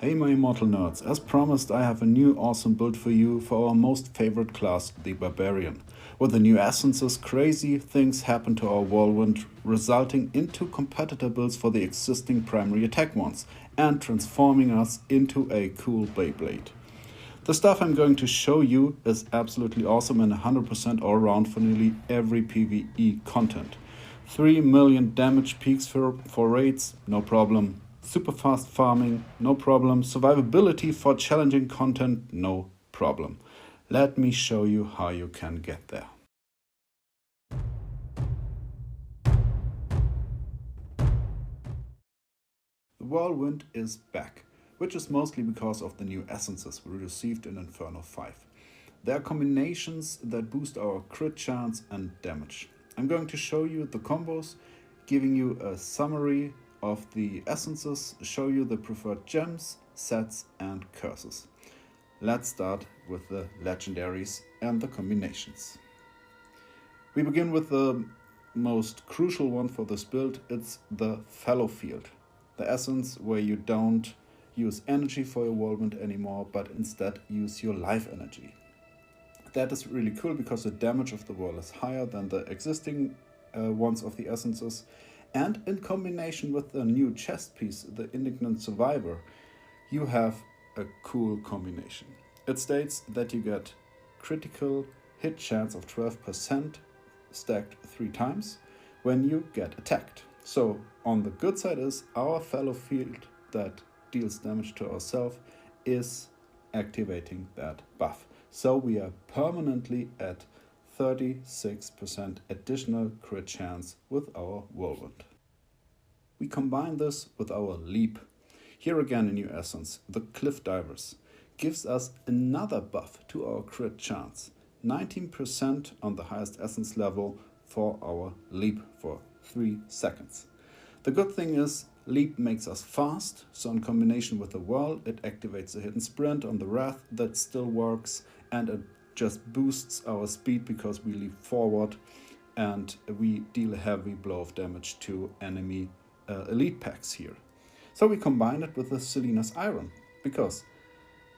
Hey my Immortal Nerds, as promised I have a new awesome build for you for our most favorite class, the Barbarian. With the new essences, crazy things happen to our Whirlwind, resulting into competitor builds for the existing primary attack ones, and transforming us into a cool beyblade. The stuff I'm going to show you is absolutely awesome and 100% all around for nearly every PvE content. 3 million damage peaks for raids, no problem. Super fast farming, no problem. Survivability for challenging content, no problem. Let me show you how you can get there. The Whirlwind is back, which is mostly because of the new essences we received in Inferno 5. There are combinations that boost our crit chance and damage. I'm going to show you the combos, giving you a summary of the essences, show you the preferred gems, sets and curses. Let's start with the Legendaries and the combinations. We begin with the most crucial one for this build. It's the Fallow field. The essence where you don't use energy for your whirlwind anymore, but instead use your life energy. That is really cool because the damage of the whirl is higher than the existing ones of the essences. And in combination with the new chest piece, the Indignant Survivor, you have a cool combination. It states that you get critical hit chance of 12% stacked 3 times when you get attacked. So on the good side is our Fallow field that deals damage to ourselves is activating that buff. So we are permanently at 36% additional crit chance with our Whirlwind. We combine this with our Leap. Here again a new essence, the Cliff Divers, gives us another buff to our crit chance. 19% on the highest essence level for our Leap for 3 seconds. The good thing is Leap makes us fast, so in combination with the Whirl it activates a hidden sprint on the Wrath that still works, and it just boosts our speed because we leap forward and we deal a heavy blow of damage to enemy elite packs here. So we combine it with the Selenas Iron because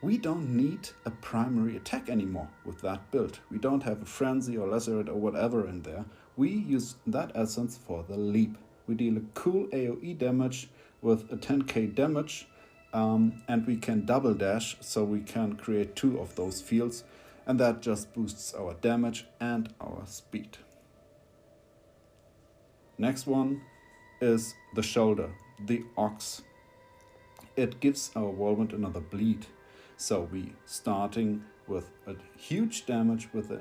we don't need a primary attack anymore with that build. We don't have a frenzy or lacerate or whatever in there. We use that essence for the leap. We deal a cool AoE damage with a 10k damage, and we can double dash, so we can create 2 of those fields, and that just boosts our damage and our speed. Next one is the shoulder, the Ox. It gives our Whirlwind another bleed. So we starting with a huge damage with a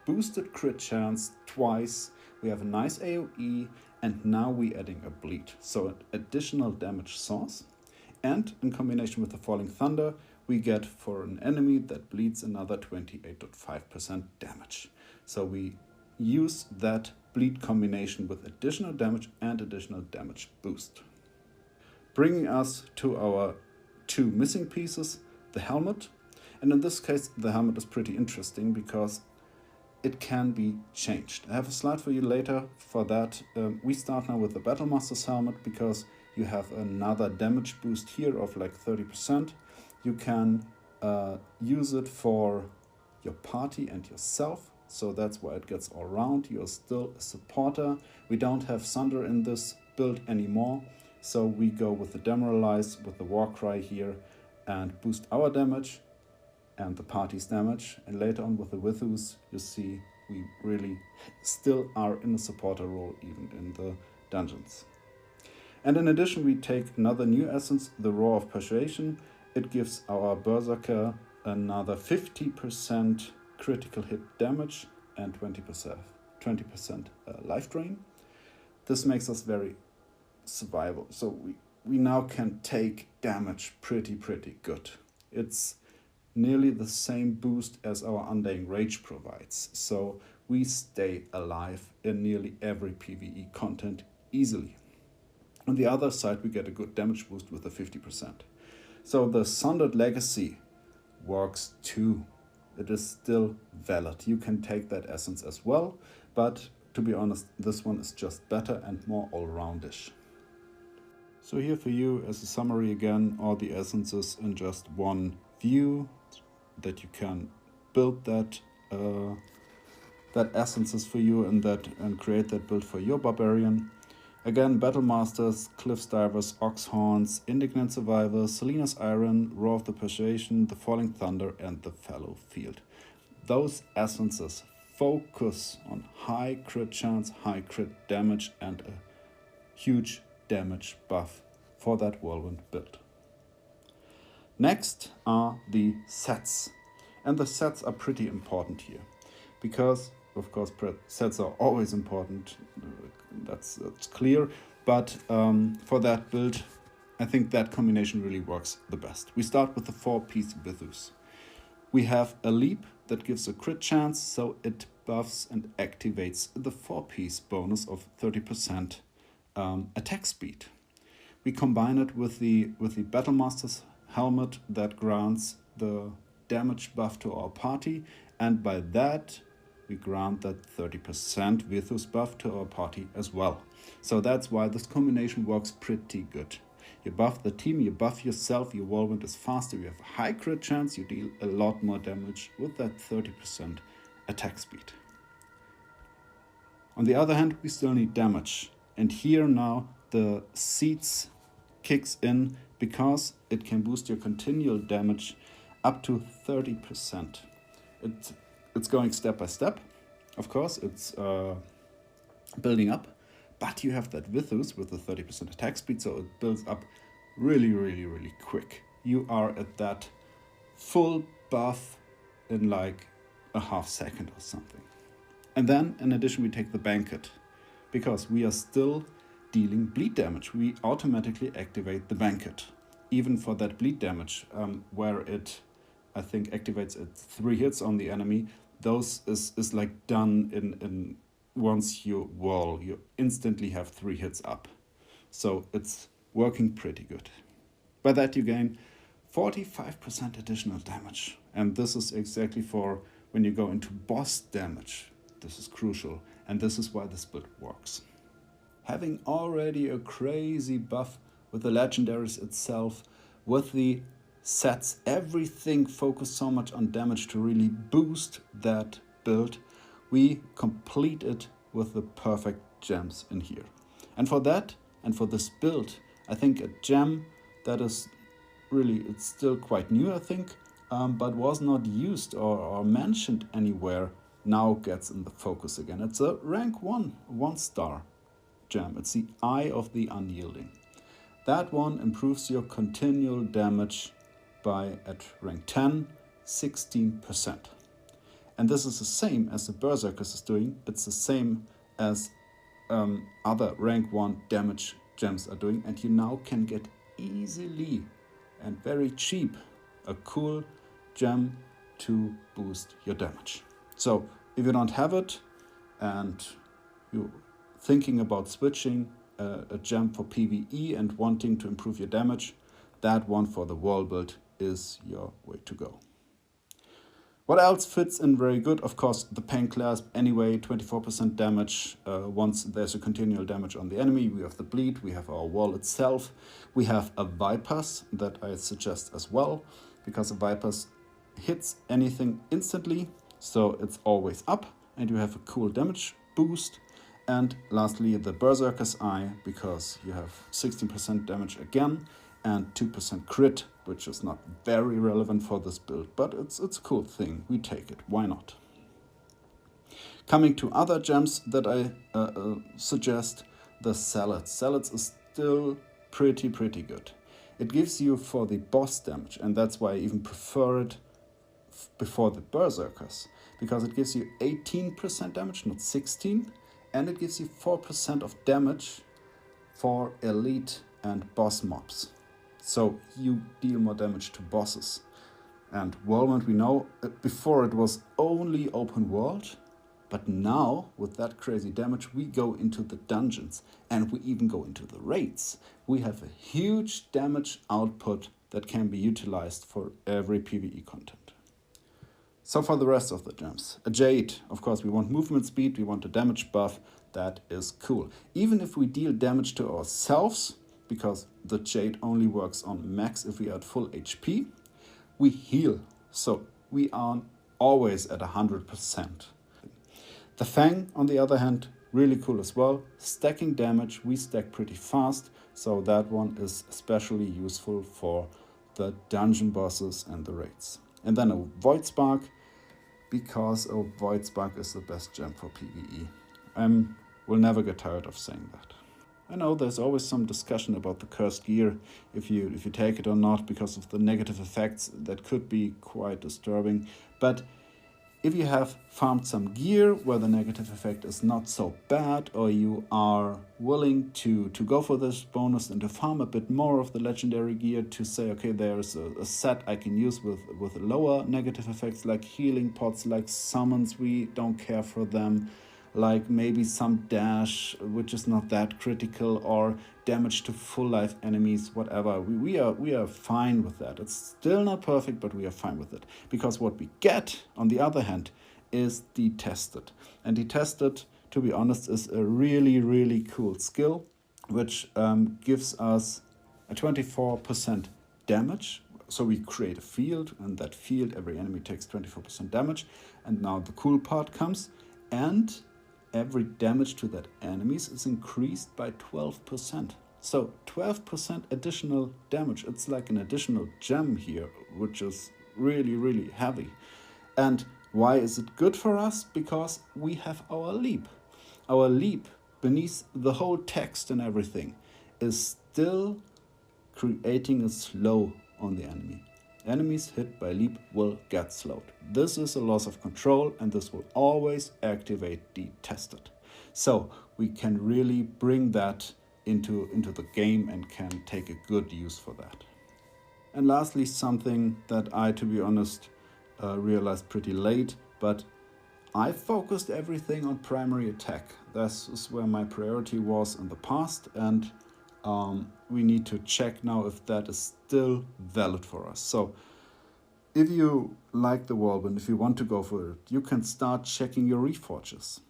boosted crit chance twice. We have a nice AoE and now we adding a bleed. So an additional damage source. And in combination with the Falling Thunder, we get for an enemy that bleeds another 28.5% damage. So we use that bleed combination with additional damage and additional damage boost. Bringing us to our 2 missing pieces, the helmet. And in this case, the helmet is pretty interesting because it can be changed. I have a slide for you later for that. We start now with the Battlemasters helmet because you have another damage boost here of like 30%. You can use it for your party and yourself. So that's why it gets all round. You're still a supporter. We don't have Sunder in this build anymore. So we go with the Demoralize, with the Warcry here, and boost our damage and the party's damage. And later on with the Vithus, you see we really still are in a supporter role even in the dungeons. And in addition, we take another new essence, the Roar of Persuasion. It gives our Berserker another 50% critical hit damage and 20% life drain. This makes us very survival. So we now can take damage pretty good. It's nearly the same boost as our Undying Rage provides. So we stay alive in nearly every PvE content easily. On the other side, we get a good damage boost with the 50%. So the Sundered Legacy works too. It is still valid. You can take that essence as well, but to be honest, this one is just better and more all-roundish. So here for you as a summary again, all the essences in just one view, that you can build that essences for you and create that build for your barbarian. Again, Battlemasters, Cliffs Divers, Oxhorns, Indignant Survivors, Selenas Iron, Roar of the Persuasion, the Falling Thunder, and the Fallow Field. Those essences focus on high crit chance, high crit damage, and a huge damage buff for that Whirlwind build. Next are the sets. And the sets are pretty important here because, of course, sets are always important. That's clear. But for that build, I think that combination really works the best. We start with the 4-piece Vithus. We have a leap that gives a crit chance, so it buffs and activates the 4-piece bonus of 30% attack speed. We combine it with the Battlemasters helmet that grants the damage buff to our party, and by that we grant that 30% Vithus buff to our party as well. So that's why this combination works pretty good. You buff the team, you buff yourself, your Whirlwind is faster, you have a high crit chance, you deal a lot more damage with that 30% attack speed. On the other hand, we still need damage. And here now the seeds kicks in because it can boost your continual damage up to 30%. It's going step by step. Of course, it's building up, but you have that Vithus with the 30% attack speed, so it builds up really, really, really quick. You are at that full buff in like a half second or something. And then, in addition, we take the Banquett, because we are still dealing bleed damage. We automatically activate the Banquett, even for that bleed damage, where it, I think, activates at 3 hits on the enemy. Those is like done in once you whirl, you instantly have 3 hits up. So it's working pretty good. By that you gain 45% additional damage. And this is exactly for when you go into boss damage. This is crucial, and this is why this build works. Having already a crazy buff with the Legendaries itself, with the sets, everything focused so much on damage to really boost that build, we complete it with the perfect gems in here. And for that, and for this build, I think a gem that is really, it's still quite new, I think, but was not used or mentioned anywhere, now gets in the focus again. It's a rank 1-star gem. It's the Eye of the Unyielding. That one improves your continual damage by, at rank 10, 16%. And this is the same as the Berserkers is doing. It's the same as other rank 1 damage gems are doing. And you now can get easily and very cheap a cool gem to boost your damage. So if you don't have it and you're thinking about switching a gem for PvE and wanting to improve your damage, that one for the wall build is your way to go. What else fits in very good? Of course, the Pain Clasp, anyway, 24% damage once there's a continual damage on the enemy. We have the bleed, we have our wall itself. We have a Vipers that I suggest as well, because a Vipers hits anything instantly, so it's always up, and you have a cool damage boost. And lastly, the Berserker's Eye, because you have 16% damage again, and 2% crit, which is not very relevant for this build, but it's a cool thing. We take it. Why not? Coming to other gems that I suggest, the Salads. Salads is still pretty good. It gives you for the boss damage, and that's why I even prefer it before the Berserkers, because it gives you 18% damage, not 16, and it gives you 4% of damage for elite and boss mobs. So you deal more damage to bosses. And Whirlwind, we know, before it was only open world, but now with that crazy damage we go into the dungeons and we even go into the raids. We have a huge damage output that can be utilized for every PvE content. So for the rest of the gems, a Jade, of course we want movement speed, we want a damage buff, that is cool. Even if we deal damage to ourselves, because the Jade only works on max if we are at full HP. We heal, so we are always at 100%. The Fang, on the other hand, really cool as well. Stacking damage, we stack pretty fast, so that one is especially useful for the dungeon bosses and the raids. And then a Void Spark, because a Void Spark is the best gem for PvE. Will never get tired of saying that. I know there's always some discussion about the cursed gear, if you take it or not, because of the negative effects that could be quite disturbing. But if you have farmed some gear where the negative effect is not so bad, or you are willing to go for this bonus and to farm a bit more of the legendary gear to say, okay, there's a set I can use with lower negative effects, like healing pots, like summons, we don't care for them, like maybe some dash, which is not that critical, or damage to full life enemies, whatever. We are fine with that. It's still not perfect, but we are fine with it. Because what we get, on the other hand, is Detested. And Detested, to be honest, is a really, really cool skill, which gives us a 24% damage. So we create a field, and that field, every enemy takes 24% damage. And now the cool part comes, and every damage to that enemies is increased by 12%. So 12% additional damage. It's like an additional gem here, which is really, really heavy. And why is it good for us? Because we have our leap. Our leap, beneath the whole text and everything, is still creating a slow on the enemy. Enemies hit by leap will get slowed. This is a loss of control, and this will always activate Detested. So we can really bring that into the game and can take a good use for that. And lastly, something that I, to be honest, realized pretty late, but I focused everything on primary attack. This is where my priority was in the past, and we need to check now if that is still valid for us. So if you like the Whirlwind, if you want to go for it, you can start checking your reforges.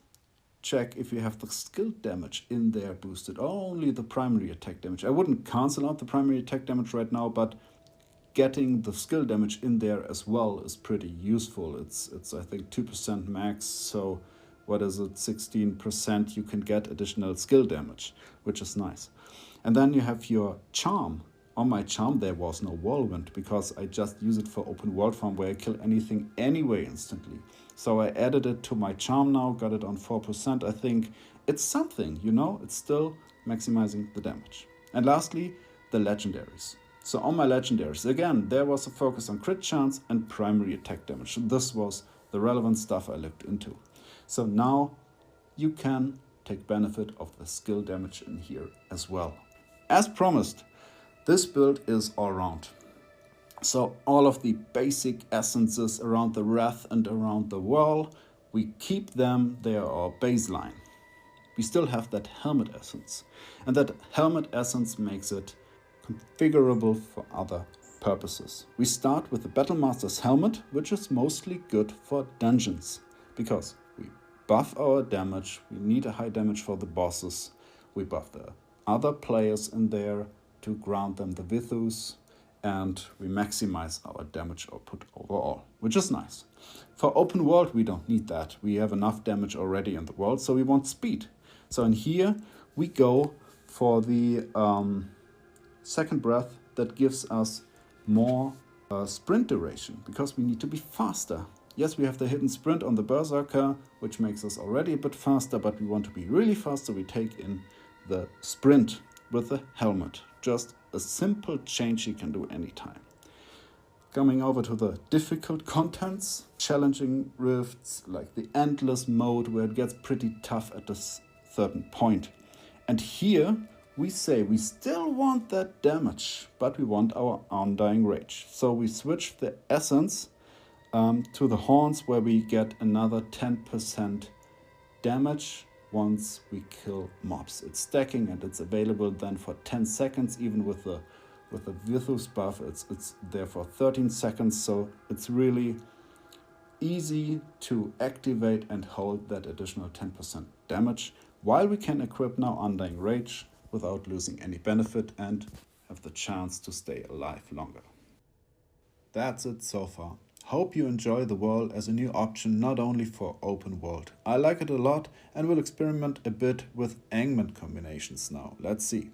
Check if you have the skill damage in there boosted, only the primary attack damage. I wouldn't cancel out the primary attack damage right now, but getting the skill damage in there as well is pretty useful. It's I think 2% max, so what is it, 16% you can get additional skill damage, which is nice. And then you have your charm. On my charm there was no Whirlwind, because I just use it for open world farm where I kill anything anyway instantly. So I added it to my charm now, got it on 4%. I think it's something, you know, it's still maximizing the damage. And lastly, the Legendaries. So on my Legendaries, again, there was a focus on crit chance and primary attack damage. This was the relevant stuff I looked into. So now you can take benefit of the skill damage in here as well. As promised, this build is all round. So all of the basic essences around the Wrath and around the Whirl, we keep them, they are our baseline. We still have that helmet essence, and that helmet essence makes it configurable for other purposes. We start with the Battlemasters helmet, which is mostly good for dungeons, because we buff our damage, we need a high damage for the bosses, we buff the other players in there to grant them the Vithus, and we maximize our damage output overall, which is nice. For open world, we don't need that. We have enough damage already in the world, so we want speed. So in here, we go for the second breath that gives us more sprint duration, because we need to be faster. Yes, we have the hidden sprint on the Berserker, which makes us already a bit faster, but we want to be really fast, so we take in the sprint with the helmet. Just a simple change you can do anytime. Coming over to the difficult contents, challenging rifts, like the endless mode, where it gets pretty tough at a certain point. And here we say we still want that damage, but we want our Undying Rage. So we switch the essence to the horns, where we get another 10% damage once we kill mobs. It's stacking and it's available then for 10 seconds, even with the Vithus buff, it's there for 13 seconds, so it's really easy to activate and hold that additional 10% damage, while we can equip now Undying Rage without losing any benefit and have the chance to stay alive longer. That's it so far. Hope you enjoy the whirl as a new option not only for open world. I like it a lot and will experiment a bit with aimment combinations now. Let's see.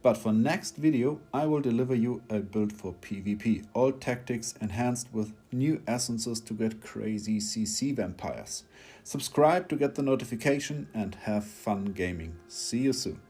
But for next video I will deliver you a build for PvP, all tactics enhanced with new essences to get crazy CC vampires. Subscribe to get the notification and have fun gaming. See you soon.